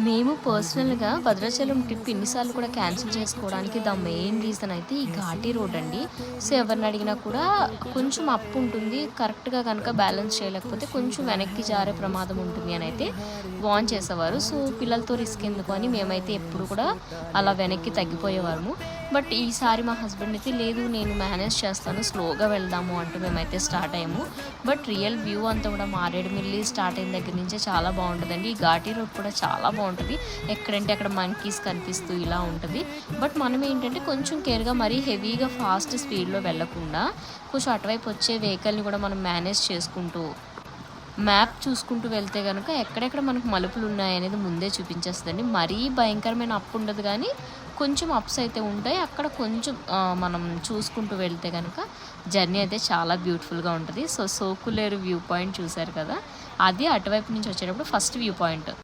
మేము పర్సనల్‌గా భద్రాచలం ట్రిప్ ఎన్నిసార్లు కూడా క్యాన్సిల్ చేసుకోవడానికి మెయిన్ రీజన్ అయితే ఈ ఘాటీ రోడ్ అండి. సో, ఎవరిని అడిగినా కూడా కొంచెం అప్ ఉంటుంది. కరెక్ట్‌గా గనుక బ్యాలెన్స్ చేయలేకపోతే కొంచెం వెనక్కి జారే ప్రమాదం ఉంటుంది అనైతే వార్న్ చేసేవారు. సో, పిల్లలతో రిస్క్ ఎందుకు అని మేమైతే ఎప్పుడు కూడా అలా వెనక్కి తగ్గిపోయేవారము. బట్ ఈసారి మా హస్బెండ్ అయితే లేదు, నేను మేనేజ్ చేస్తాను, స్లోగా వెళ్దాము అంటూ మేమైతే స్టార్ట్ అయ్యాము. బట్ రియల్ వ్యూ అంతా కూడా మారేడుమిల్లి స్టార్ట్ అయిన దగ్గర నుంచే చాలా బాగుంటుందండి. ఈ ఘాటీ రోడ్ కూడా చాలా బాగుంటుంది. ఎక్కడంటే అక్కడ మంకీస్ కనిపిస్తూ ఇలా ఉంటుంది. బట్ మనం ఏంటంటే కొంచెం కేర్గా మరీ హెవీగా ఫాస్ట్ స్పీడ్లో వెళ్ళకుండా కొంచెం అటువైపు వచ్చే వెహికల్ని కూడా మనం మేనేజ్ చేసుకుంటూ మ్యాప్ చూసుకుంటూ వెళ్తే కనుక ఎక్కడెక్కడ మనకు మలుపులు ఉన్నాయనేది ముందే చూపించేస్తుందండి. మరీ భయంకరమైన అప్ ఉండదు, కానీ కొంచెం అప్స్ అయితే ఉంటాయి. అక్కడ కొంచెం మనం చూసుకుంటూ వెళ్తే కనుక జర్నీ అయితే చాలా బ్యూటిఫుల్గా ఉంటుంది. సో, సోకులేరు వ్యూ పాయింట్ చూశారు కదా, అది అటువైపు నుంచి వచ్చేటప్పుడు ఫస్ట్ వ్యూ పాయింట్.